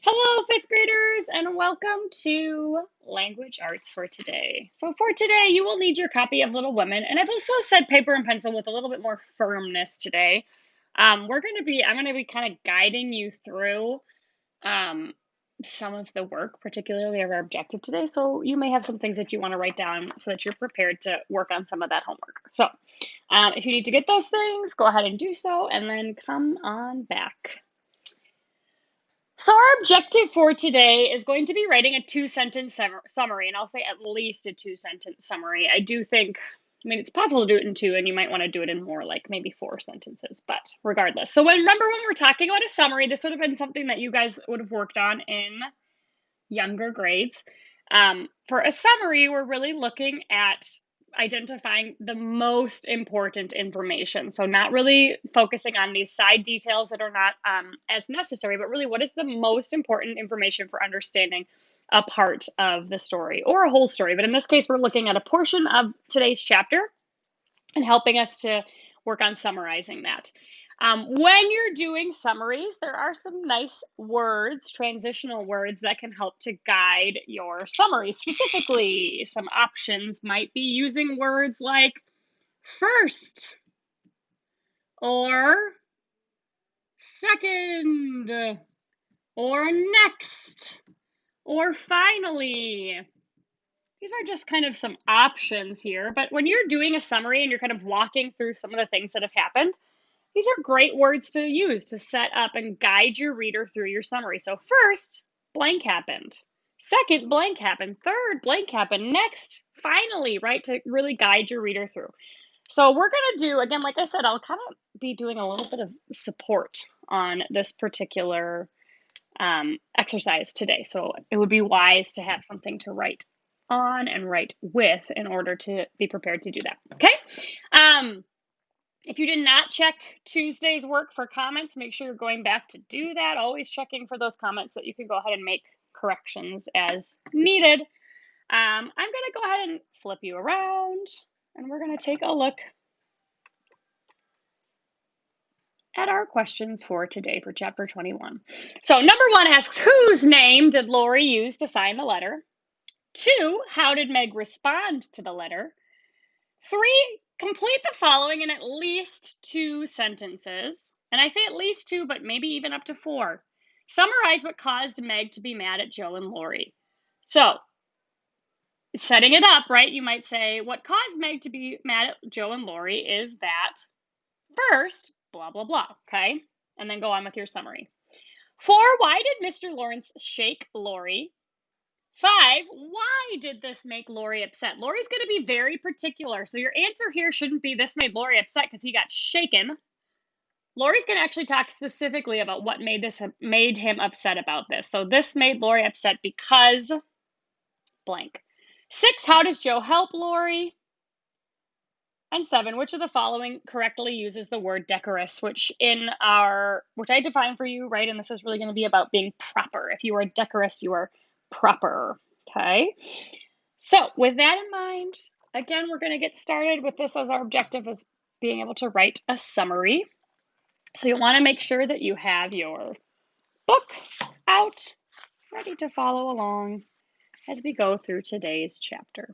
Hello, fifth graders, and welcome to Language Arts for today. So, for today, you will need your copy of Little Women, and I've also said paper and pencil with a little bit more firmness today. I'm going to be kind of guiding you through um, some of the work, particularly of our objective today. So, you may have some things that you want to write down so that you're prepared to work on some of that homework. So, if you need to get those things, go ahead and do so, and then come on back. So our objective for today is going to be writing a two-sentence summary, and I'll say at least a two-sentence summary. It's possible to do it in two, and you might want to do it in more, like maybe four sentences, but regardless. So remember when we're talking about a summary, this would have been something that you guys would have worked on in younger grades. For a summary, we're really looking at identifying the most important information. So not really focusing on these side details that are not as necessary, but really what is the most important information for understanding a part of the story or a whole story. But in this case, we're looking at a portion of today's chapter and helping us to work on summarizing that. When you're doing summaries, there are some nice words, transitional words that can help to guide your summary. Specifically, some options might be using words like first or second or next or finally. These are just kind of some options here, but when you're doing a summary and you're kind of walking through some of the things that have happened, these are great words to use to set up and guide your reader through your summary. So first, blank happened. Second, blank happened. Third, blank happened. Next, finally, right, to really guide your reader through. So we're going to do, again, like I said, I'll kind of be doing a little bit of support on this particular exercise today. So it would be wise to have something to write on and write with in order to be prepared to do that. Okay? If you did not check Tuesday's work for comments, make sure you're going back to do that. Always checking for those comments so that you can go ahead and make corrections as needed. I'm going to go ahead and flip you around, and we're going to take a look at our questions for today for chapter 21. So number 1 asks, whose name did Lori use to sign the letter? 2, how did Meg respond to the letter? 3, complete the following in at least 2 sentences. And I say at least 2, but maybe even up to 4. Summarize what caused Meg to be mad at Joe and Lori. So, setting it up, right, you might say, what caused Meg to be mad at Joe and Lori is that first, blah, blah, blah, okay? And then go on with your summary. 4, why did Mr. Lawrence shake Lori? 5, why did this make Lori upset? Lori's going to be very particular. So your answer here shouldn't be this made Lori upset because he got shaken. Lori's going to actually talk specifically about what made him upset about this. So this made Lori upset because blank. 6, how does Joe help Lori? And 7, which of the following correctly uses the word decorous, which I define for you, right? And this is really going to be about being proper. If you are decorous, you are proper, okay? So with that in mind, again, we're going to get started with this as our objective is being able to write a summary. So you want to make sure that you have your book out, ready to follow along as we go through today's chapter.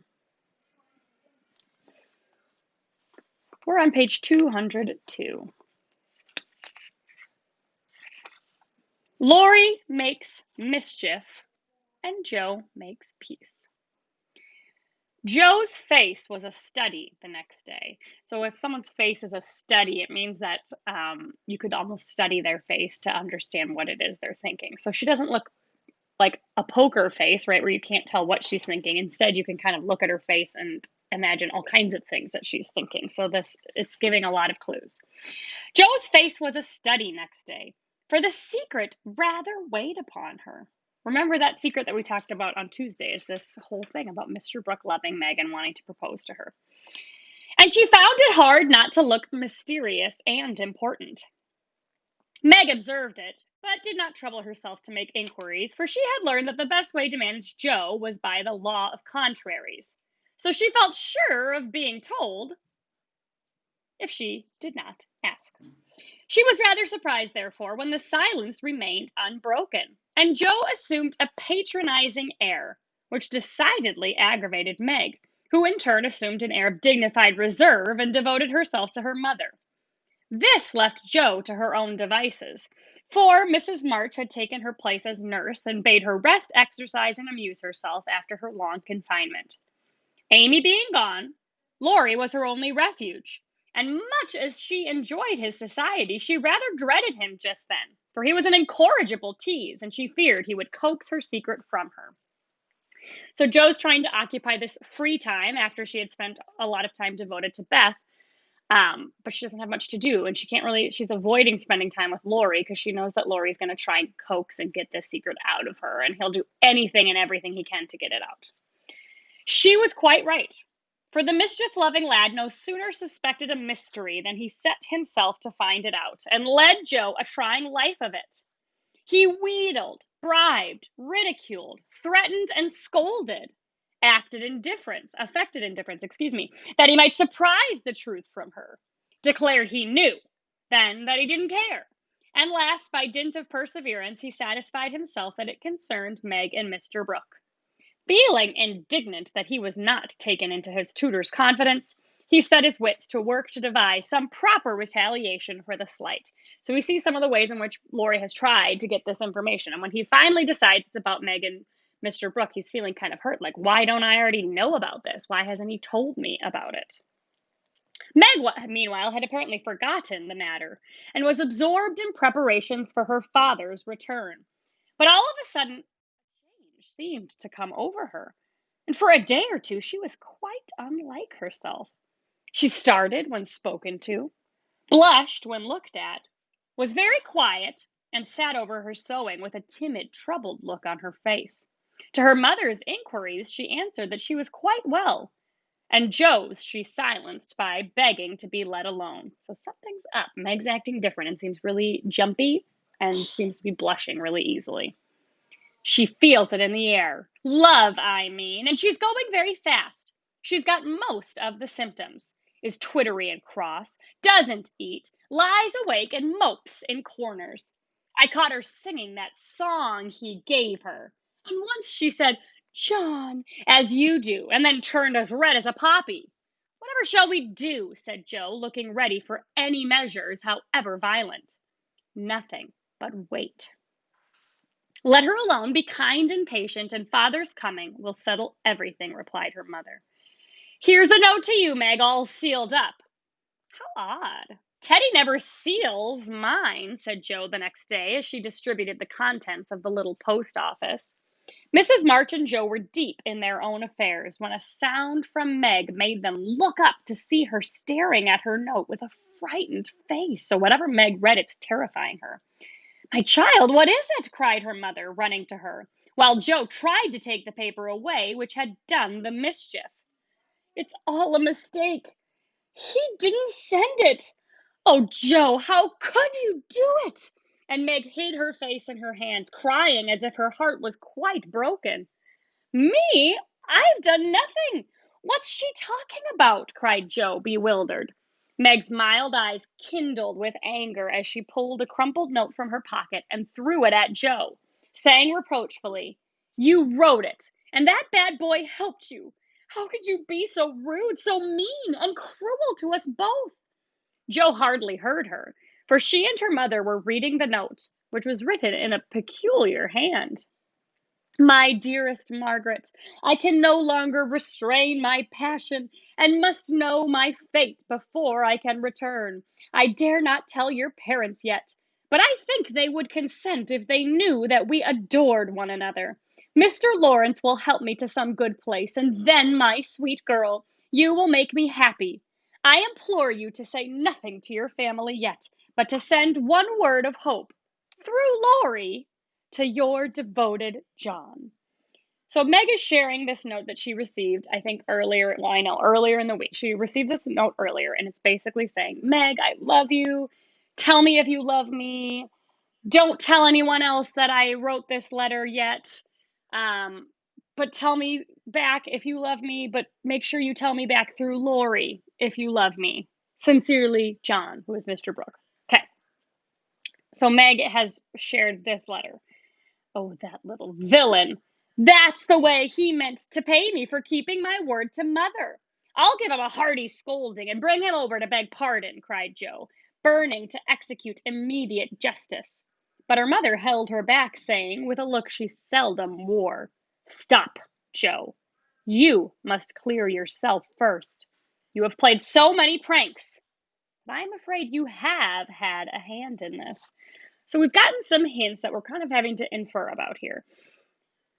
We're on page 202. Lori makes mischief and Joe makes peace. Joe's face was a study the next day. So if someone's face is a study, it means that you could almost study their face to understand what it is they're thinking. So she doesn't look like a poker face, right, where you can't tell what she's thinking. Instead, you can kind of look at her face and imagine all kinds of things that she's thinking. So it's giving a lot of clues. Joe's face was a study next day, for the secret rather weighed upon her. Remember that secret that we talked about on Tuesday is this whole thing about Mr. Brooke loving Meg and wanting to propose to her. And she found it hard not to look mysterious and important. Meg observed it, but did not trouble herself to make inquiries, for she had learned that the best way to manage Joe was by the law of contraries. So she felt sure of being told if she did not ask. She was rather surprised, therefore, when the silence remained unbroken, and Joe assumed a patronizing air, which decidedly aggravated Meg, who in turn assumed an air of dignified reserve and devoted herself to her mother. This left Joe to her own devices, for Mrs. March had taken her place as nurse and bade her rest, exercise, and amuse herself after her long confinement. Amy being gone, Laurie was her only refuge, and much as she enjoyed his society, she rather dreaded him just then, for he was an incorrigible tease, and she feared he would coax her secret from her. So Joe's trying to occupy this free time after she had spent a lot of time devoted to Beth, but she doesn't have much to do, and she's avoiding spending time with Laurie because she knows that Laurie's going to try and coax and get this secret out of her, and he'll do anything and everything he can to get it out. She was quite right, for the mischief-loving lad no sooner suspected a mystery than he set himself to find it out, and led Joe a trying life of it. He wheedled, bribed, ridiculed, threatened, and scolded, affected indifference, that he might surprise the truth from her, declared he knew, then that he didn't care, and last, by dint of perseverance, he satisfied himself that it concerned Meg and Mr. Brooke. Feeling indignant that he was not taken into his tutor's confidence, he set his wits to work to devise some proper retaliation for the slight. So we see some of the ways in which Laurie has tried to get this information. And when he finally decides it's about Meg and Mr. Brooke, he's feeling kind of hurt. Like, why don't I already know about this? Why hasn't he told me about it? Meg, meanwhile, had apparently forgotten the matter and was absorbed in preparations for her father's return. But all of a sudden, change seemed to come over her, and for a day or two she was quite unlike herself. She started when spoken to, blushed when looked at, was very quiet, and sat over her sewing with a timid, troubled look on her face. To her mother's inquiries, she answered that she was quite well, and Joe's she silenced by begging to be let alone. So something's up. Meg's acting different and seems really jumpy and seems to be blushing really easily. She feels it in the air. Love, I mean, and she's going very fast. She's got most of the symptoms, is twittery and cross, doesn't eat, lies awake and mopes in corners. I caught her singing that song he gave her, and once she said, "John," as you do, and then turned as red as a poppy. "Whatever shall we do?" said Joe, looking ready for any measures, however violent. "Nothing but wait. Let her alone, be kind and patient, and father's coming will settle everything," replied her mother. "Here's a note to you, Meg, all sealed up." "How odd. Teddy never seals mine," said Joe the next day as she distributed the contents of the little post office. Mrs. March and Joe were deep in their own affairs when a sound from Meg made them look up to see her staring at her note with a frightened face. So whatever Meg read, it's terrifying her. "My child, what is it?" cried her mother, running to her, while Joe tried to take the paper away, which had done the mischief. "It's all a mistake. He didn't send it. Oh, Joe, how could you do it?" And Meg hid her face in her hands, crying as if her heart was quite broken. "Me? I've done nothing. What's she talking about?" cried Joe, bewildered. Meg's mild eyes kindled with anger as she pulled a crumpled note from her pocket and threw it at Joe, saying reproachfully, "You wrote it, and that bad boy helped you. How could you be so rude, so mean, and cruel to us both?" Joe hardly heard her, for she and her mother were reading the note, which was written in a peculiar hand. "My dearest Margaret, I can no longer restrain my passion, and must know my fate before I can return. I dare not tell your parents yet, but I think they would consent if they knew that we adored one another. Mr. Lawrence will help me to some good place, and then, my sweet girl, you will make me happy. I implore you to say nothing to your family yet, but to send one word of hope, through Laurie, to your devoted John." So Meg is sharing this note that she received, I think earlier in the week. She received this note earlier, and it's basically saying, "Meg, I love you. Tell me if you love me. Don't tell anyone else that I wrote this letter yet. But tell me back if you love me, but make sure you tell me back through Laurie if you love me. Sincerely, John," who is Mr. Brooke. Okay. So Meg has shared this letter. Oh, that little villain. That's the way he meant to pay me for keeping my word to Mother. I'll give him a hearty scolding and bring him over to beg pardon, cried Jo, burning to execute immediate justice. But her mother held her back, saying, with a look she seldom wore, Stop, Jo. You must clear yourself first. You have played so many pranks, but I'm afraid you have had a hand in this. So we've gotten some hints that we're kind of having to infer about here.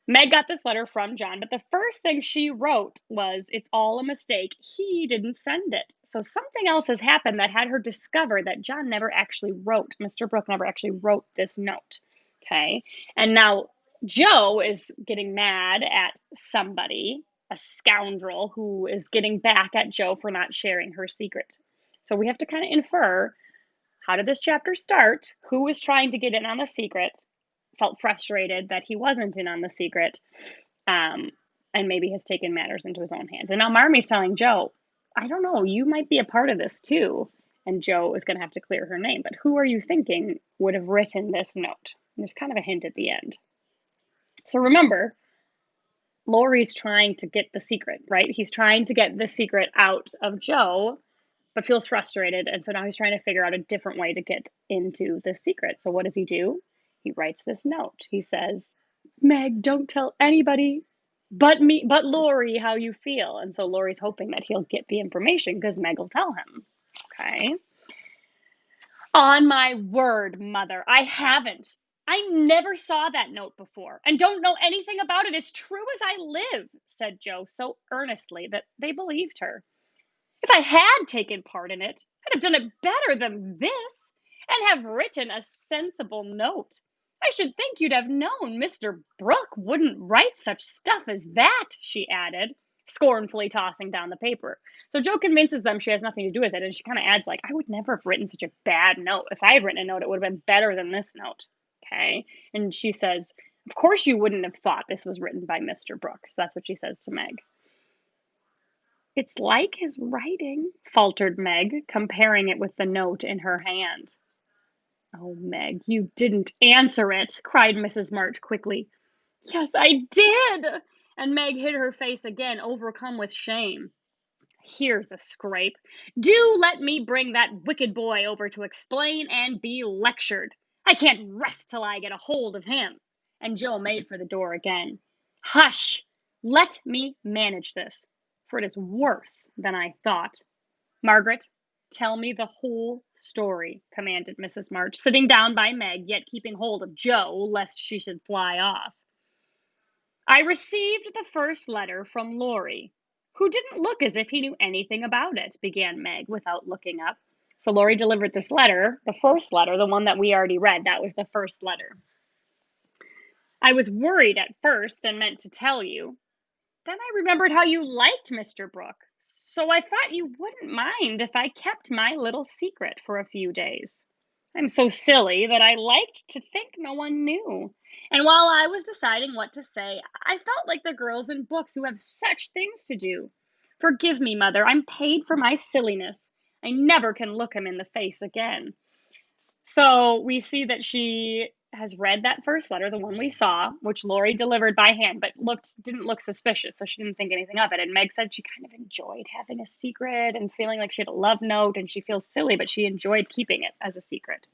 Meg got this letter from John, but the first thing she wrote was, It's all a mistake. He didn't send it. So something else has happened that had her discover that John never actually wrote, Mr. Brooke never actually wrote this note. Okay. And now Jo is getting mad at somebody, a scoundrel, who is getting back at Jo for not sharing her secret. So we have to kind of infer, how did this chapter start? Who was trying to get in on the secret? Felt frustrated that he wasn't in on the secret, and maybe has taken matters into his own hands. And now Marmie's telling Jo, I don't know, you might be a part of this too. And Jo is going to have to clear her name. But who are you thinking would have written this note? And there's kind of a hint at the end. So remember, Laurie's trying to get the secret, right? He's trying to get the secret out of Jo, but feels frustrated. And so now he's trying to figure out a different way to get into the secret. So what does he do? He writes this note. He says, Meg, don't tell anybody but Laurie how you feel. And so Laurie's hoping that he'll get the information because Meg will tell him. Okay. On my word, Mother, I haven't. I never saw that note before and don't know anything about it as true as I live, said Jo so earnestly that they believed her. If I had taken part in it, I'd have done it better than this and have written a sensible note. I should think you'd have known Mr. Brooke wouldn't write such stuff as that, she added, scornfully tossing down the paper. So Jo convinces them she has nothing to do with it, and she kind of adds, like, I would never have written such a bad note. If I had written a note, it would have been better than this note. Okay? And she says, of course you wouldn't have thought this was written by Mr. Brooke. So that's what she says to Meg. It's like his writing, faltered Meg, comparing it with the note in her hand. Oh, Meg, you didn't answer it, cried Mrs. March quickly. Yes, I did. And Meg hid her face again, overcome with shame. Here's a scrape. Do let me bring that wicked boy over to explain and be lectured. I can't rest till I get a hold of him. And Jo made for the door again. Hush! Let me manage this, for it is worse than I thought. Margaret, tell me the whole story, commanded Mrs. March, sitting down by Meg, yet keeping hold of Jo, lest she should fly off. I received the first letter from Laurie, who didn't look as if he knew anything about it, began Meg without looking up. So Laurie delivered this letter, the first letter, the one that we already read. That was the first letter. I was worried at first and meant to tell you. Then I remembered how you liked Mr. Brooke, so I thought you wouldn't mind if I kept my little secret for a few days. I'm so silly that I liked to think no one knew. And while I was deciding what to say, I felt like the girls in books who have such things to do. Forgive me, Mother, I'm paid for my silliness. I never can look him in the face again. So we see that she has read that first letter, the one we saw, which Laurie delivered by hand, but didn't look suspicious, so she didn't think anything of it. And Meg said she kind of enjoyed having a secret and feeling like she had a love note, and she feels silly, but she enjoyed keeping it as a secret.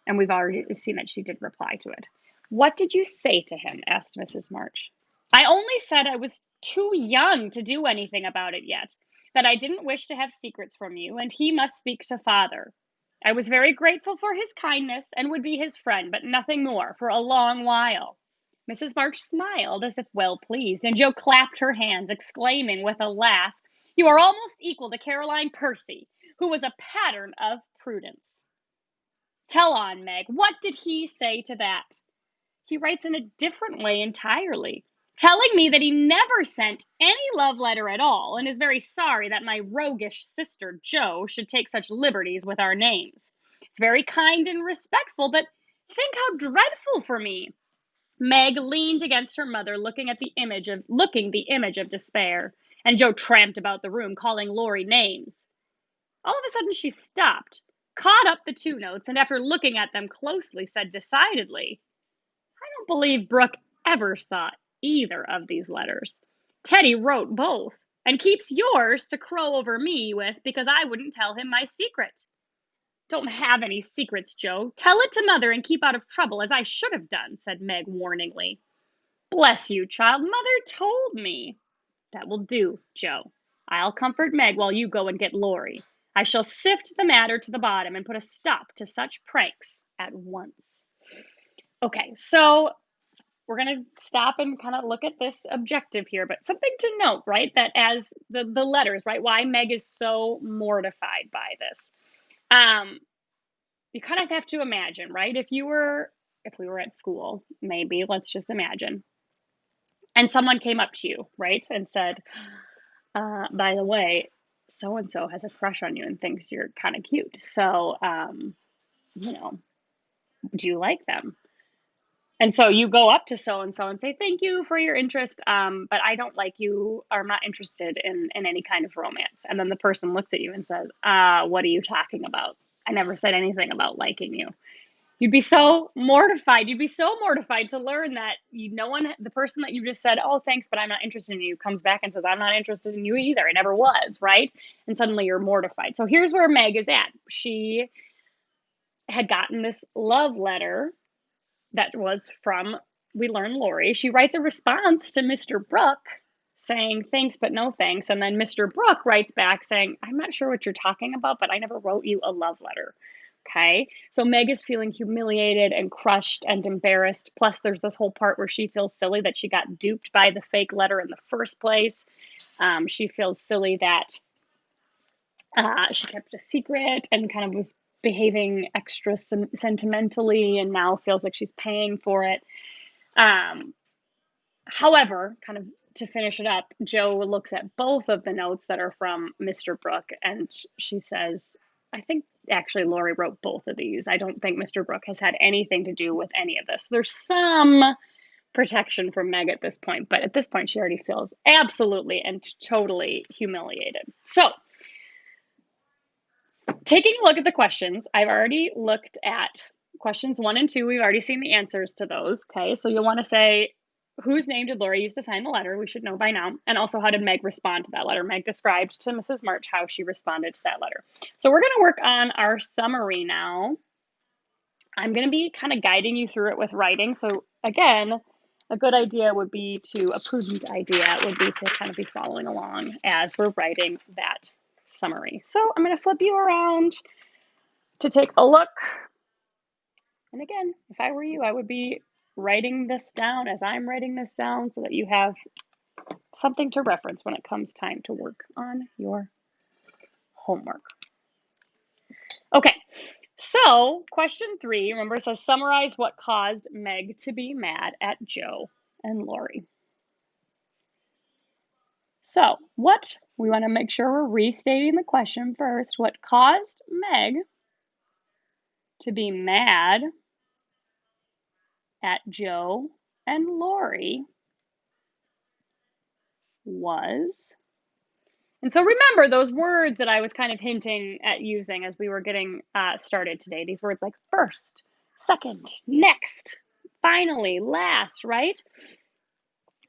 And we've already seen that she did reply to it. What did you say to him? Asked Mrs. March. I only said I was too young to do anything about it yet, that I didn't wish to have secrets from you, and he must speak to Father. I was very grateful for his kindness and would be his friend, but nothing more for a long while. Mrs. March smiled as if well pleased, and Jo clapped her hands, exclaiming with a laugh, You are almost equal to Caroline Percy, who was a pattern of prudence. Tell on, Meg. What did he say to that? He writes in a different way entirely, telling me that he never sent any love letter at all and is very sorry that my roguish sister Jo should take such liberties with our names. It's very kind and respectful, but think how dreadful for me. Meg leaned against her mother, looking the image of despair, and Jo tramped about the room, calling Laurie names. All of a sudden she stopped, caught up the two notes, and after looking at them closely, said decidedly, I don't believe Brooke ever saw either of these letters. Teddy wrote both, and keeps yours to crow over me with because I wouldn't tell him my secret. Don't have any secrets, Joe. Tell it to Mother and keep out of trouble, as I should have done, said Meg warningly. Bless you, child. Mother told me. That will do, Joe. I'll comfort Meg while you go and get Laurie. I shall sift the matter to the bottom and put a stop to such pranks at once. Okay, so we're going to stop and kind of look at this objective here, but something to note, right? That as the letters, right? Why Meg is so mortified by this. You kind of have to imagine, right? If we were at school, maybe, let's just imagine, and someone came up to you, right, and said, by the way, so and so has a crush on you and thinks you're kind of cute. So, you know, do you like them? And so you go up to so and so and say, thank you for your interest, but I don't like you, or I'm not interested in any kind of romance. And then the person looks at you and says, what are you talking about? I never said anything about liking you. You'd be so mortified. You'd be so mortified to learn that the person that you just said, oh, thanks, but I'm not interested in you, comes back and says, I'm not interested in you either. I never was, right? And suddenly you're mortified. So here's where Meg is at. She had gotten this love letter that was from, we learn, Laurie. She writes a response to Mr. Brooke saying, thanks, but no thanks. And then Mr. Brooke writes back saying, I'm not sure what you're talking about, but I never wrote you a love letter. Okay, so Meg is feeling humiliated and crushed and embarrassed. Plus, there's this whole part where she feels silly that she got duped by the fake letter in the first place. She feels silly that she kept a secret and kind of was behaving extra sentimentally and now feels like she's paying for it. However, kind of to finish it up, Joe looks at both of the notes that are from Mr. Brooke and she says, I think actually Laurie wrote both of these. I don't think Mr. Brooke has had anything to do with any of this. There's some protection from Meg at this point, but at this point she already feels absolutely and totally humiliated. So, taking a look at the questions, I've already looked at questions 1 and 2. We've already seen the answers to those. Okay, so you'll want to say, whose name did Laurie use to sign the letter? We should know by now. And also, how did Meg respond to that letter? Meg described to Mrs. March how she responded to that letter. So we're going to work on our summary now. I'm going to be kind of guiding you through it with writing. So again, a prudent idea would be to kind of be following along as we're writing that summary. So I'm going to flip you around to take a look. And again, if I were you, I would be writing this down as I'm writing this down so that you have something to reference when it comes time to work on your homework. Okay, so question 3, remember it says summarize what caused Meg to be mad at Joe and Laurie. So we want to make sure we're restating the question first. What caused Meg to be mad at Joe and Laurie was, and so remember those words that I was kind of hinting at using as we were getting started today, these words like first, second, next, finally, last, right?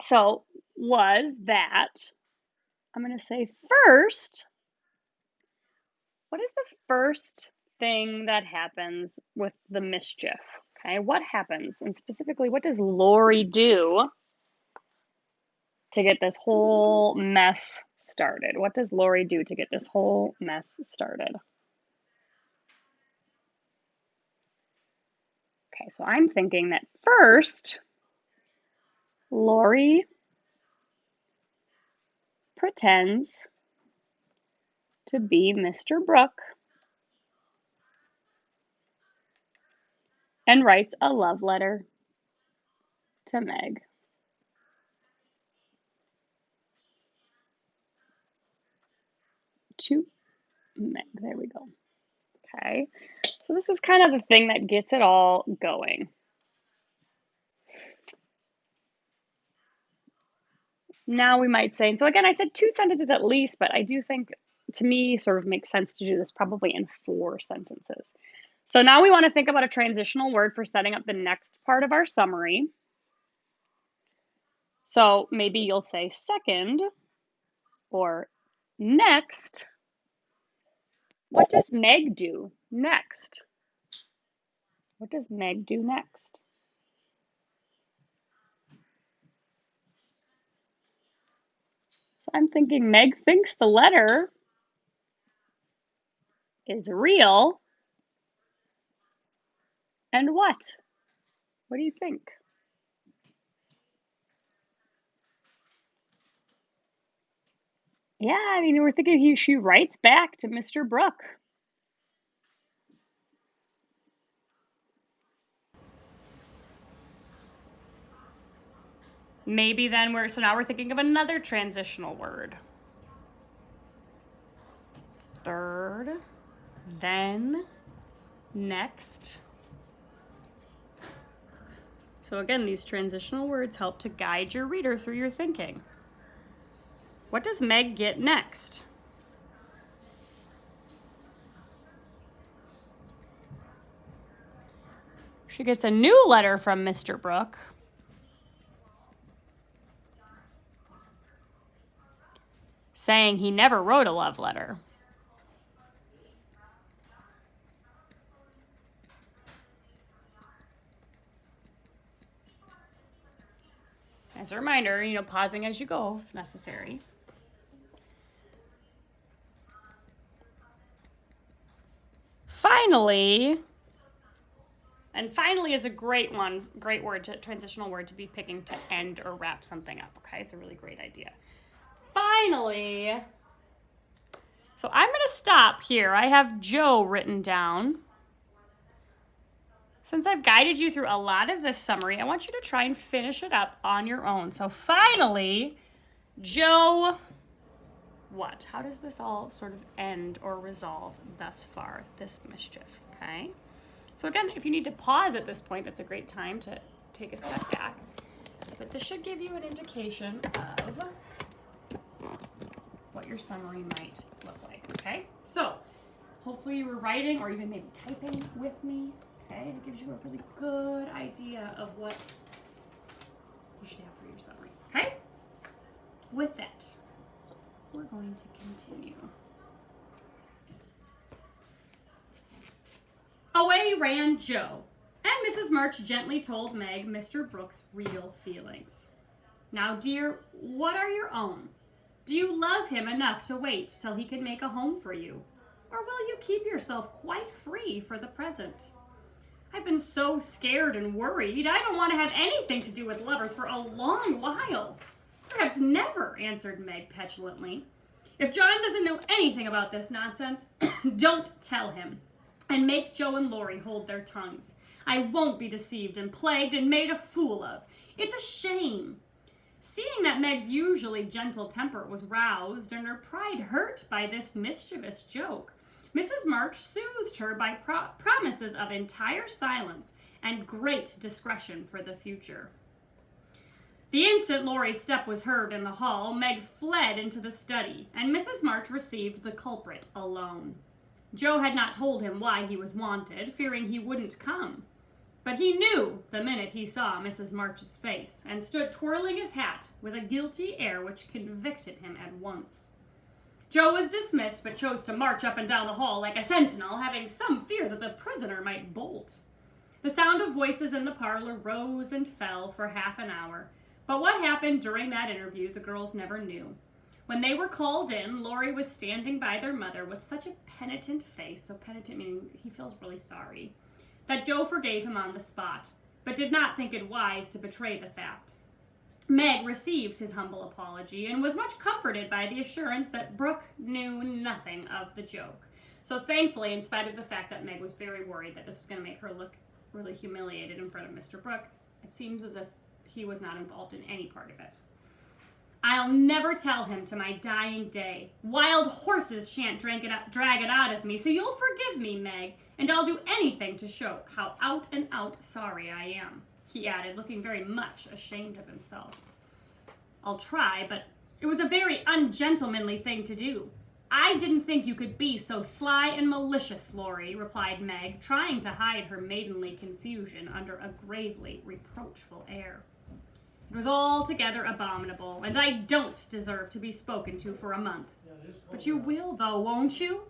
So was that, I'm going to say first, what is the first thing that happens with the mischief? Okay, what happens? And specifically, what does Laurie do to get this whole mess started? What does Laurie do to get this whole mess started? Okay, so I'm thinking that first, Laurie pretends to be Mr. Brooke and writes a love letter to Meg. To Meg, there we go. Okay, so this is kind of the thing that gets it all going. Now we might say, and so again, I said 2 sentences at least, but I do think to me, sort of makes sense to do this probably in 4 sentences. So now we want to think about a transitional word for setting up the next part of our summary. So maybe you'll say second or next. What does Meg do next? What does Meg do next? So I'm thinking Meg thinks the letter is real. And what? What do you think? Yeah, I mean, we're thinking she writes back to Mr. Brooke. Maybe then so now we're thinking of another transitional word. Third, then, next. So again, these transitional words help to guide your reader through your thinking. What does Meg get next? She gets a new letter from Mr. Brooke. Saying he never wrote a love letter. As a reminder, pausing as you go if necessary. Finally is a great transitional word to be picking to end or wrap something up, okay? It's a really great idea. Finally, so I'm going to stop here. I have Joe written down. Since I've guided you through a lot of this summary, I want you to try and finish it up on your own. So finally, Joe, what? How does this all sort of end or resolve thus far, this mischief, okay? So again, if you need to pause at this point, that's a great time to take a step back. But this should give you an indication of what your summary might look like, okay? So hopefully you were writing or even maybe typing with me, okay? It gives you a really good idea of what you should have for your summary, okay? With that, we're going to continue. Away ran Joe, and Mrs. March gently told Meg Mr. Brooks' real feelings. Now, dear, what are your own? Do you love him enough to wait till he can make a home for you? Or will you keep yourself quite free for the present? I've been so scared and worried, I don't want to have anything to do with lovers for a long while. Perhaps never, answered Meg petulantly. If John doesn't know anything about this nonsense, don't tell him. And make Joe and Laurie hold their tongues. I won't be deceived and plagued and made a fool of. It's a shame. Seeing that Meg's usually gentle temper was roused and her pride hurt by this mischievous joke, Mrs. March soothed her by promises of entire silence and great discretion for the future. The instant Laurie's step was heard in the hall, Meg fled into the study, and Mrs. March received the culprit alone. Joe had not told him why he was wanted, fearing he wouldn't come. But he knew the minute he saw Mrs. March's face, and stood twirling his hat with a guilty air which convicted him at once. Joe was dismissed, but chose to march up and down the hall like a sentinel, having some fear that the prisoner might bolt. The sound of voices in the parlor rose and fell for half an hour, but what happened during that interview the girls never knew. When they were called in, Laurie was standing by their mother with such a penitent face, so penitent meaning he feels really sorry, that Joe forgave him on the spot, but did not think it wise to betray the fact. Meg received his humble apology and was much comforted by the assurance that Brooke knew nothing of the joke. So thankfully, in spite of the fact that Meg was very worried that this was going to make her look really humiliated in front of Mr. Brooke, it seems as if he was not involved in any part of it. I'll never tell him to my dying day. Wild horses shan't drag it out of me, so you'll forgive me, Meg, and I'll do anything to show how out and out sorry I am, he added, looking very much ashamed of himself. I'll try, but it was a very ungentlemanly thing to do. I didn't think you could be so sly and malicious, Laurie, replied Meg, trying to hide her maidenly confusion under a gravely reproachful air. It was altogether abominable, and I don't deserve to be spoken to for a month. But you will, though, won't you?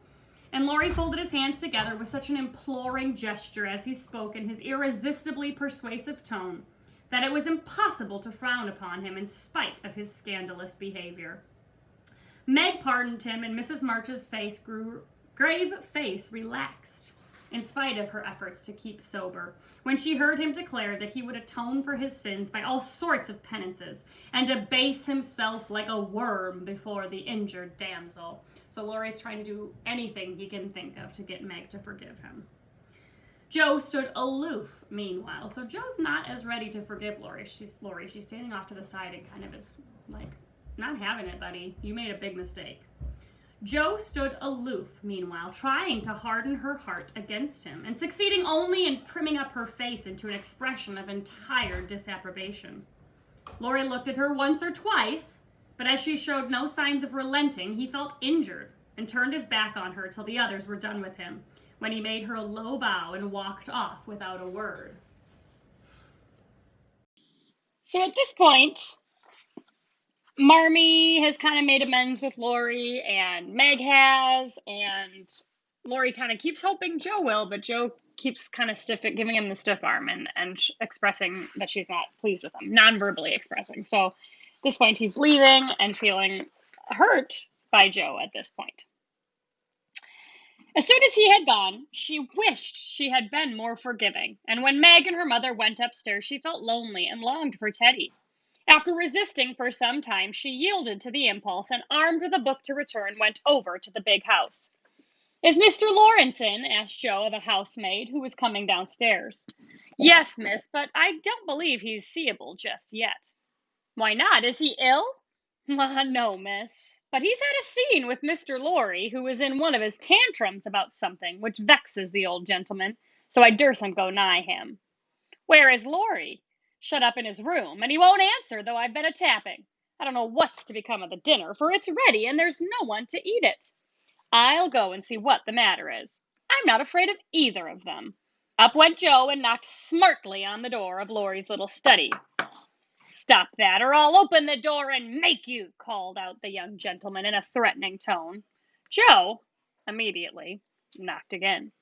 And Laurie folded his hands together with such an imploring gesture as he spoke in his irresistibly persuasive tone that it was impossible to frown upon him in spite of his scandalous behavior. Meg pardoned him, and Mrs. March's grave face relaxed, in spite of her efforts to keep sober, when she heard him declare that he would atone for his sins by all sorts of penances, and abase himself like a worm before the injured damsel. So Laurie's trying to do anything he can think of to get Meg to forgive him. Jo stood aloof, meanwhile. So Jo's not as ready to forgive Laurie. She's standing off to the side and kind of is like, not having it, buddy. You made a big mistake. Jo stood aloof, meanwhile, trying to harden her heart against him, and succeeding only in primming up her face into an expression of entire disapprobation. Laurie looked at her once or twice, but as she showed no signs of relenting, he felt injured and turned his back on her till the others were done with him, when he made her a low bow and walked off without a word. So at this point, Marmee has kind of made amends with Laurie, and Meg has, and Laurie kind of keeps hoping Jo will, but Jo keeps kind of giving him the stiff arm and expressing that she's not pleased with him, non-verbally expressing. So at this point, he's leaving and feeling hurt by Jo at this point. As soon as he had gone, she wished she had been more forgiving, and when Meg and her mother went upstairs, she felt lonely and longed for Teddy. After resisting for some time, she yielded to the impulse and, armed with a book to return, went over to the big house. "Is Mr. Lawrence in?" asked Jo of a housemaid who was coming downstairs. "Yes, miss, but I don't believe he's seeable just yet." "Why not? Is he ill?" "No, miss, but he's had a scene with Mr. Lorry, who is in one of his tantrums about something, which vexes the old gentleman, so I dursn't go nigh him." "Where is Lorry?" "Shut up in his room, and he won't answer, though I've been a-tapping. I don't know what's to become of the dinner, for it's ready, and there's no one to eat it. I'll go and see what the matter is. I'm not afraid of either of them." Up went Jo and knocked smartly on the door of Lorry's little study. "Stop that, or I'll open the door and make you," called out the young gentleman in a threatening tone. Jo immediately knocked again.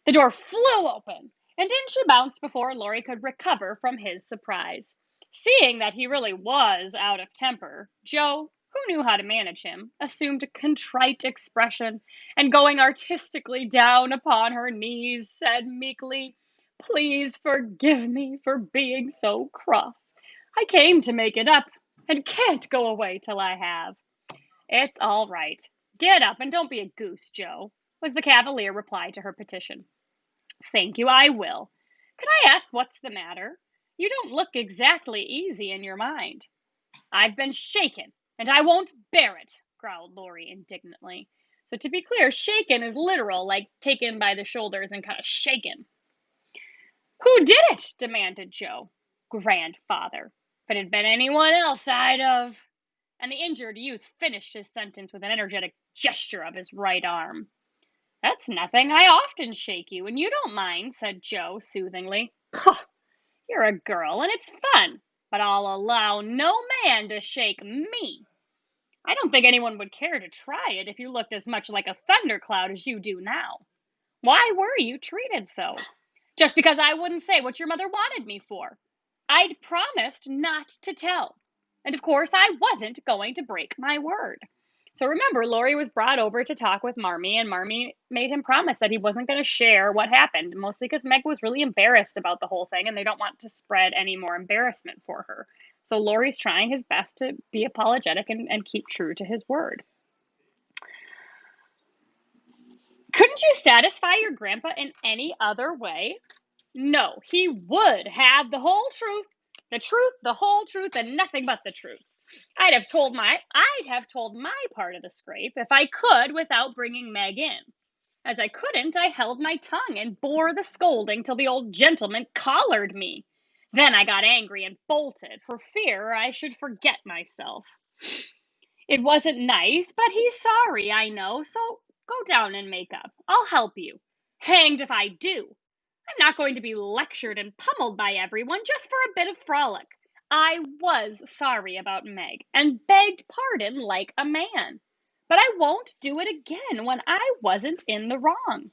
The door flew open, and in she bounced before Laurie could recover from his surprise. Seeing that he really was out of temper, Jo, who knew how to manage him, assumed a contrite expression, and going artistically down upon her knees, said meekly, "Please forgive me for being so cross. I came to make it up, and can't go away till I have." "It's all right. Get up, and don't be a goose, Jo," was the cavalier reply to her petition. "Thank you, I will. Can I ask what's the matter? You don't look exactly easy in your mind." "I've been shaken, and I won't bear it," growled Laurie indignantly. So to be clear, shaken is literal, like taken by the shoulders and kind of shaken. "Who did it?" demanded Jo. "Grandfather. If it had been anyone else, I'd have—" And the injured youth finished his sentence with an energetic gesture of his right arm. "That's nothing. I often shake you, and you don't mind," said Jo soothingly. "Pah! You're a girl, and it's fun, but I'll allow no man to shake me. I don't think anyone would care to try it if you looked as much like a thundercloud as you do now. Why were you treated so?" "Just because I wouldn't say what your mother wanted me for. I'd promised not to tell. And of course I wasn't going to break my word." So remember, Laurie was brought over to talk with Marmee, and Marmee made him promise that he wasn't going to share what happened, mostly because Meg was really embarrassed about the whole thing, and they don't want to spread any more embarrassment for her. So Laurie's trying his best to be apologetic and keep true to his word. "Couldn't you satisfy your grandpa in any other way?" "No, he would have the whole truth, the whole truth, and nothing but the truth. I'd have told my part of the scrape if I could without bringing Meg in. As I couldn't, I held my tongue and bore the scolding till the old gentleman collared me. Then I got angry and bolted for fear I should forget myself." It wasn't nice, but he's sorry, I know, so go down and make up. I'll help you. Hanged if I do. I'm not going to be lectured and pummeled by everyone just for a bit of frolic. I was sorry about Meg and begged pardon like a man. But I won't do it again when I wasn't in the wrong.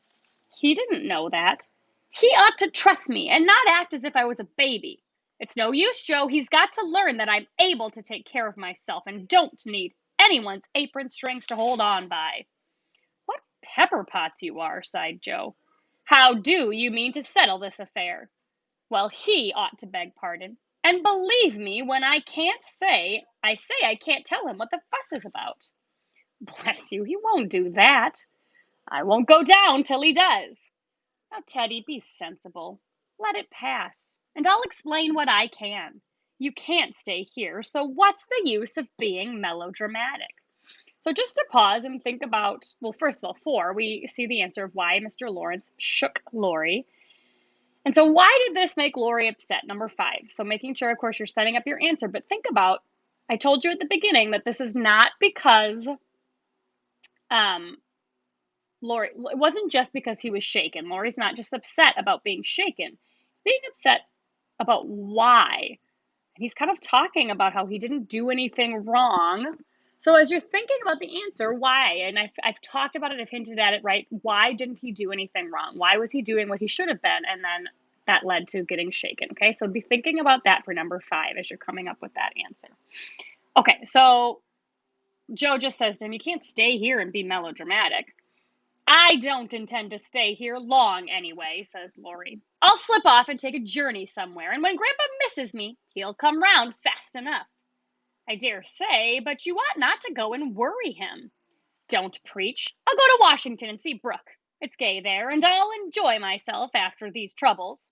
He didn't know that. He ought to trust me and not act as if I was a baby. It's no use, Joe. He's got to learn that I'm able to take care of myself and don't need anyone's apron strings to hold on by. What pepper pots you are, sighed Joe. How do you mean to settle this affair? Well, he ought to beg pardon. And believe me, when I say I can't tell him what the fuss is about. Bless you, he won't do that. I won't go down till he does. Now, Teddy, be sensible. Let it pass, and I'll explain what I can. You can't stay here, so what's the use of being melodramatic? So, just to pause and think about, well, first of all, 4, we see the answer of why Mr. Lawrence shook Lori. And so, why did this make Lori upset? Number 5. So, making sure, of course, you're setting up your answer, but think about, I told you at the beginning that this is not because Lori, it wasn't just because he was shaken. Lori's not just upset about being shaken. He's being upset about why. And he's kind of talking about how he didn't do anything wrong. So as you're thinking about the answer, why? And I've talked about it, I've hinted at it, right? Why didn't he do anything wrong? Why was he doing what he should have been? And then that led to getting shaken, okay? So be thinking about that for number 5 as you're coming up with that answer. Okay, so Joe just says to him, you can't stay here and be melodramatic. I don't intend to stay here long anyway, says Lori. I'll slip off and take a journey somewhere, and when Grandpa misses me, he'll come round fast enough. I dare say, but you ought not to go and worry him. Don't preach. I'll go to Washington and see Brooke. It's gay there, and I'll enjoy myself after these troubles.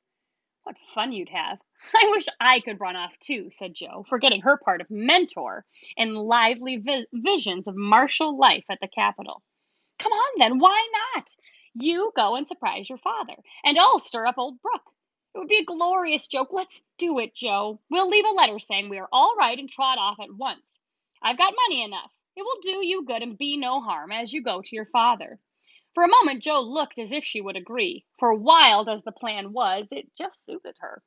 What fun you'd have. I wish I could run off too, said Joe, forgetting her part of mentor in lively visions of martial life at the Capitol. Come on then, why not? You go and surprise your father, and I'll stir up old Brooke. It would be a glorious joke. Let's do it, Joe. We'll leave a letter saying we are all right and trot off at once. I've got money enough. It will do you good and be no harm as you go to your father. For a moment, Joe looked as if she would agree, for wild as the plan was, it just suited her.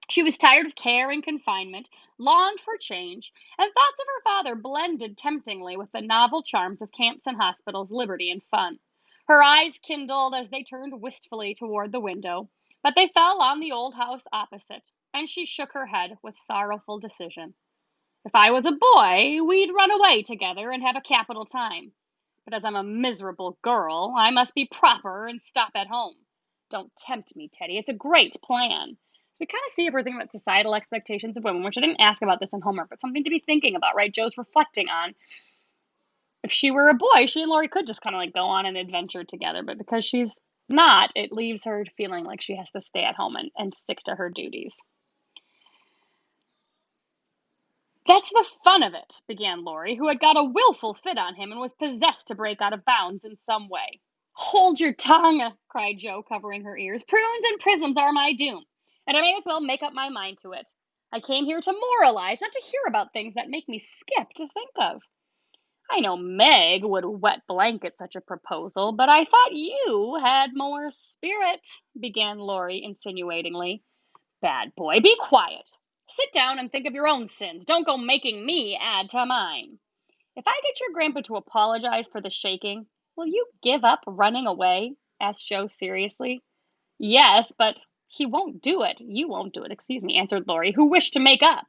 She was tired of care and confinement, longed for change, and thoughts of her father blended temptingly with the novel charms of camps and hospitals, liberty and fun. Her eyes kindled as they turned wistfully toward the window, but they fell on the old house opposite, and she shook her head with sorrowful decision. If I was a boy, we'd run away together and have a capital time. But as I'm a miserable girl, I must be proper and stop at home. Don't tempt me, Teddy. It's a great plan. We kind of see if we're thinking about societal expectations of women, which I didn't ask about this in homework, but something to be thinking about, right? Joe's reflecting on. If she were a boy, she and Lori could just kind of like go on an adventure together, but because she's not, it leaves her feeling like she has to stay at home and stick to her duties. That's the fun of it, began Lori, who had got a willful fit on him and was possessed to break out of bounds in some way. Hold your tongue, cried Joe, covering her ears. Prunes and prisms are my doom, and I may as well make up my mind to it. I came here to moralize, not to hear about things that make me skip to think of. I know Meg would wet blanket such a proposal, but I thought you had more spirit, began Lori insinuatingly. Bad boy, be quiet. Sit down and think of your own sins. Don't go making me add to mine. If I get your grandpa to apologize for the shaking, will you give up running away? Asked Joe seriously. Yes, but he won't do it. You won't do it, answered Lori, who wished to make up,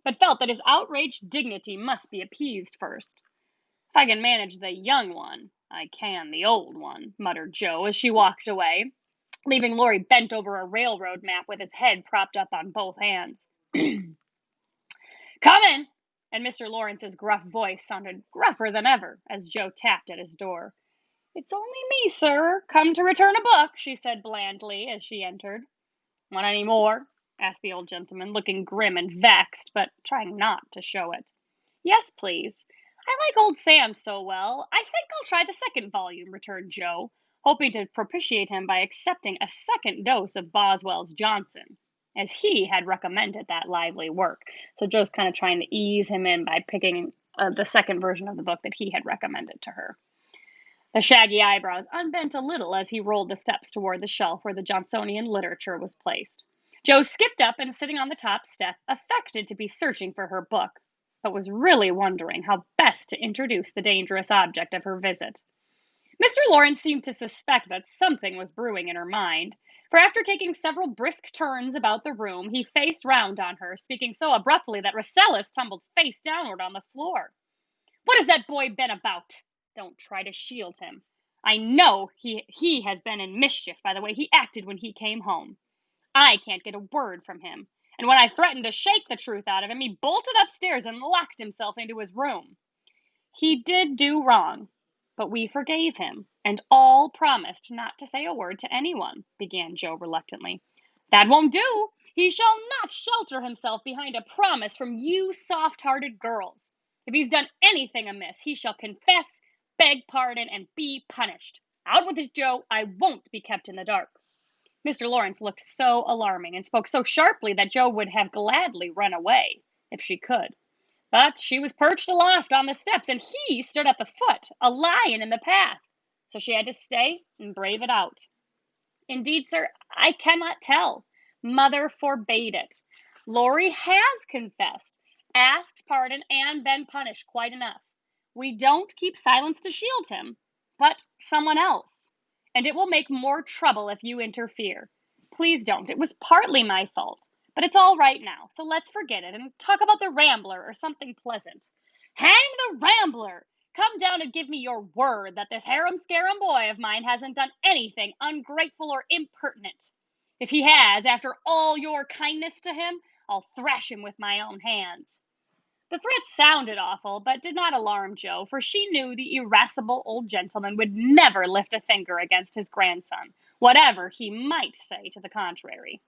but felt that his outraged dignity must be appeased first. If I can manage the young one, I can the old one, muttered Joe as she walked away, leaving Lori bent over a railroad map with his head propped up on both hands. Coming! And Mr. Lawrence's gruff voice sounded gruffer than ever as Joe tapped at his door. It's only me, sir, come to return a book, she said blandly as she entered. Want any more? Asked the old gentleman, looking grim and vexed, but trying not to show it. Yes, please. I like old Sam so well, I think I'll try the second volume, returned Joe, hoping to propitiate him by accepting a second dose of Boswell's Johnson, as he had recommended that lively work. So Joe's kind of trying to ease him in by picking the second version of the book that he had recommended to her. The shaggy eyebrows unbent a little as he rolled the steps toward the shelf where the Johnsonian literature was placed. Jo skipped up and, sitting on the top step, affected to be searching for her book, but was really wondering how best to introduce the dangerous object of her visit. Mr. Lawrence seemed to suspect that something was brewing in her mind, for after taking several brisk turns about the room, he faced round on her, speaking so abruptly that Rasselas tumbled face downward on the floor. "What has that boy been about? Don't try to shield him. I know he has been in mischief by the way he acted when he came home. I can't get a word from him, and when I threatened to shake the truth out of him, he bolted upstairs and locked himself into his room. He did do wrong, but we forgave him, and all promised not to say a word to anyone," began Jo reluctantly. "That won't do. He shall not shelter himself behind a promise from you soft-hearted girls. If he's done anything amiss, he shall confess, beg pardon, and be punished. Out with it, Jo. I won't be kept in the dark." Mr. Lawrence looked so alarming and spoke so sharply that Jo would have gladly run away if she could. But she was perched aloft on the steps, and he stood at the foot, a lion in the path. So she had to stay and brave it out. "Indeed, sir, I cannot tell. Mother forbade it. Laurie has confessed, asked pardon, and been punished quite enough. We don't keep silence to shield him, but someone else. And it will make more trouble if you interfere. Please don't. It was partly my fault. But it's all right now, so let's forget it and talk about the Rambler or something pleasant." "Hang the Rambler! Come down and give me your word that this harum-scarum boy of mine hasn't done anything ungrateful or impertinent. If he has, after all your kindness to him, I'll thrash him with my own hands." The threat sounded awful, but did not alarm Jo, for she knew the irascible old gentleman would never lift a finger against his grandson, whatever he might say to the contrary.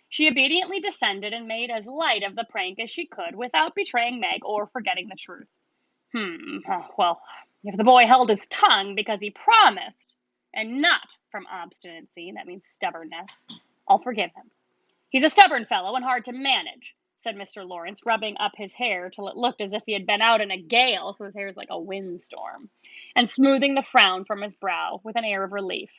She obediently descended and made as light of the prank as she could without betraying Meg or forgetting the truth. Well, if the boy held his tongue because he promised, and not from obstinacy, that means stubbornness, I'll forgive him. He's a stubborn fellow and hard to manage," said Mr. Lawrence, rubbing up his hair till it looked as if he had been out in a gale, so his hair is like a windstorm, and smoothing the frown from his brow with an air of relief.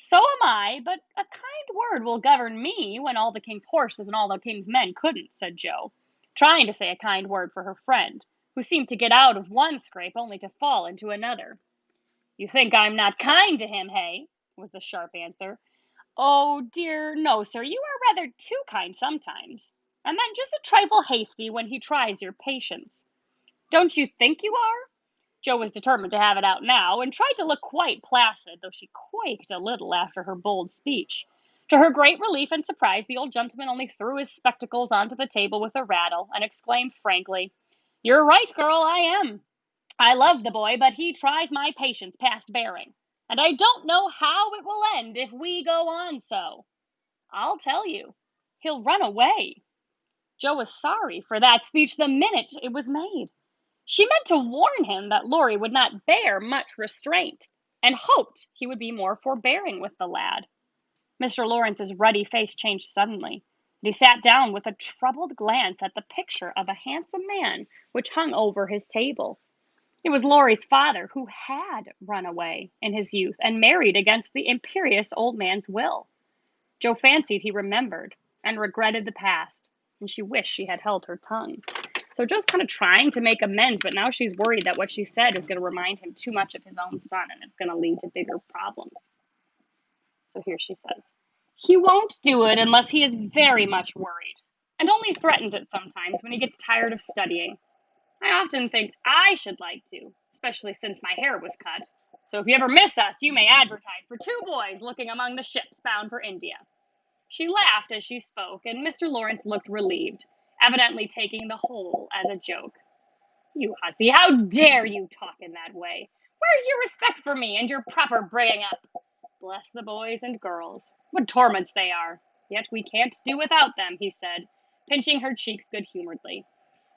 "So am I, but a kind word will govern me when all the king's horses and all the king's men couldn't," said Jo, trying to say a kind word for her friend, who seemed to get out of one scrape only to fall into another. "You think I'm not kind to him, hey?" was the sharp answer. "Oh, dear, no, sir, you are rather too kind sometimes, and then just a trifle hasty when he tries your patience. Don't you think you are?" Jo was determined to have it out now, and tried to look quite placid, though she quaked a little after her bold speech. To her great relief and surprise, the old gentleman only threw his spectacles onto the table with a rattle, and exclaimed frankly, "You're right, girl, I am. I love the boy, but he tries my patience past bearing, and I don't know how it will end if we go on so. I'll tell you, he'll run away." Jo was sorry for that speech the minute it was made. She meant to warn him that Laurie would not bear much restraint, and hoped he would be more forbearing with the lad. Mr. Lawrence's ruddy face changed suddenly, and he sat down with a troubled glance at the picture of a handsome man which hung over his table. It was Laurie's father, who had run away in his youth and married against the imperious old man's will. Jo fancied he remembered and regretted the past, and she wished she had held her tongue. So Jo's kind of trying to make amends, but now she's worried that what she said is going to remind him too much of his own son, and it's going to lead to bigger problems. So here she says, "He won't do it unless he is very much worried, and only threatens it sometimes when he gets tired of studying. I often think I should like to, especially since my hair was cut. So if you ever miss us, you may advertise for 2 boys looking among the ships bound for India." She laughed as she spoke, and Mr. Lawrence looked relieved, evidently taking the whole as a joke. "You hussy, how dare you talk in that way? Where's your respect for me and your proper bringing up? Bless the boys and girls. What torments they are. Yet we can't do without them," he said, pinching her cheeks good-humoredly.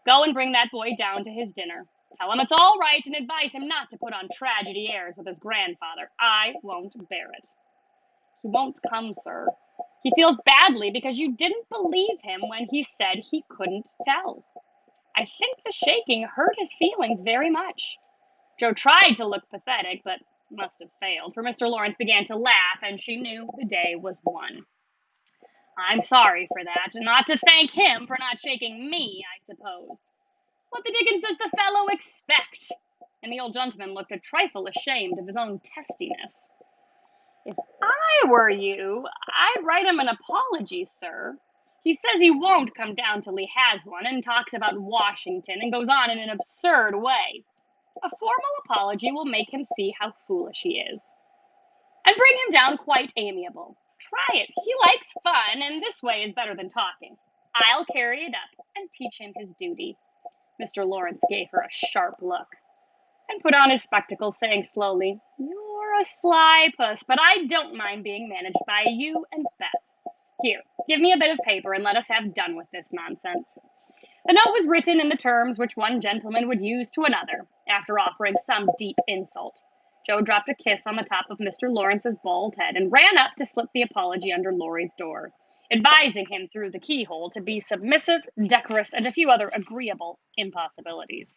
"Go and bring that boy down to his dinner. Tell him it's all right and advise him not to put on tragedy airs with his grandfather. I won't bear it." "He won't come, sir. He feels badly because you didn't believe him when he said he couldn't tell." I think the shaking hurt his feelings very much. Joe tried to look pathetic, but must have failed, for Mr. Lawrence began to laugh, and she knew the day was won. I'm sorry for that, and not to thank him for not shaking me, I suppose. What the dickens does the fellow expect? And the old gentleman looked a trifle ashamed of his own testiness. If I were you, I'd write him an apology, sir. He says he won't come down till he has one, and talks about Washington, and goes on in an absurd way. A formal apology will make him see how foolish he is, and bring him down quite amiable. Try it. He likes fun, and this way is better than talking. I'll carry it up and teach him his duty. Mr. Lawrence gave her a sharp look, and put on his spectacles, saying slowly, You're a sly puss, but I don't mind being managed by you and Beth. Here, give me a bit of paper, and let us have done with this nonsense. The note was written in the terms which one gentleman would use to another, after offering some deep insult. Joe dropped a kiss on the top of Mr. Lawrence's bald head, and ran up to slip the apology under Laurie's door, advising him through the keyhole to be submissive, decorous, and a few other agreeable impossibilities.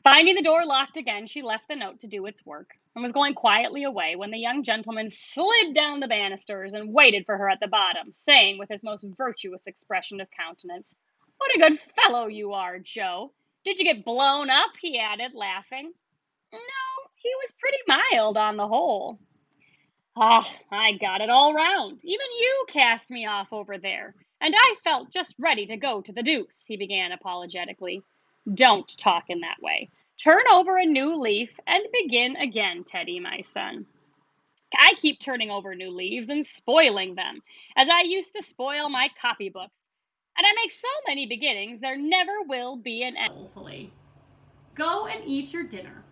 Finding the door locked again, she left the note to do its work, and was going quietly away when the young gentleman slid down the banisters and waited for her at the bottom, saying with his most virtuous expression of countenance, What a good fellow you are, Joe. Did you get blown up? He added, laughing. No, he was pretty mild on the whole. Ah, I got it all round. Even you cast me off over there, and I felt just ready to go to the deuce, he began apologetically. Don't talk in that way. Turn over a new leaf and begin again, Teddy, my son. I keep turning over new leaves and spoiling them, as I used to spoil my copybooks. And I make so many beginnings, there never will be an end. Dolefully. Go and eat your dinner.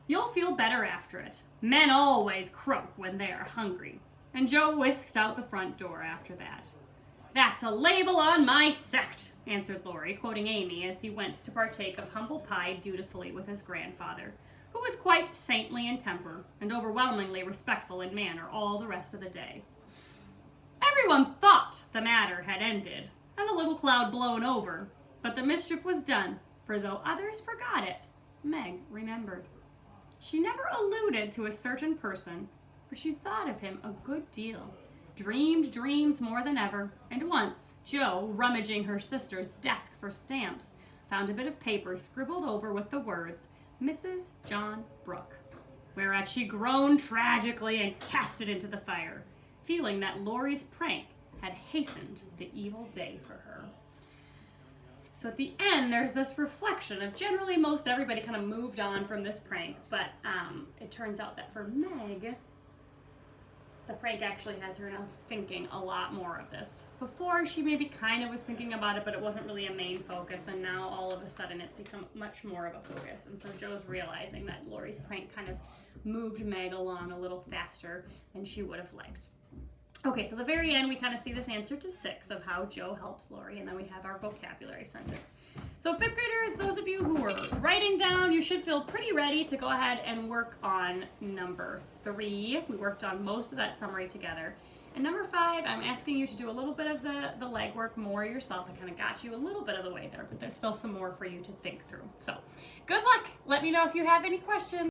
You'll feel better after it. Men always croak when they are hungry. And Joe whisked out the front door after that. That's a label on my sect, answered Laurie, quoting Amy as he went to partake of humble pie dutifully with his grandfather, who was quite saintly in temper and overwhelmingly respectful in manner all the rest of the day. Everyone thought the matter had ended, and the little cloud blown over, but the mischief was done, for though others forgot it, Meg remembered. She never alluded to a certain person, but she thought of him a good deal, dreamed dreams more than ever, and once, Joe, rummaging her sister's desk for stamps, found a bit of paper scribbled over with the words, Mrs. John Brooke, whereat she groaned tragically and cast it into the fire, feeling that Laurie's prank had hastened the evil day for her. So at the end, there's this reflection of generally most everybody kind of moved on from this prank, but it turns out that for Meg, the prank actually has her now thinking a lot more of this. Before, she maybe kind of was thinking about it, but it wasn't really a main focus, and now all of a sudden it's become much more of a focus. And so Joe's realizing that Laurie's prank kind of moved Meg along a little faster than she would have liked. Okay, so the very end, we kind of see this answer to 6 of how Joe helps Laurie, and then we have our vocabulary sentence. So 5th graders, those of you who were writing down, you should feel pretty ready to go ahead and work on number 3. We worked on most of that summary together. And number 5, I'm asking you to do a little bit of the legwork more yourself. I kind of got you a little bit of the way there, but there's still some more for you to think through. So good luck. Let me know if you have any questions.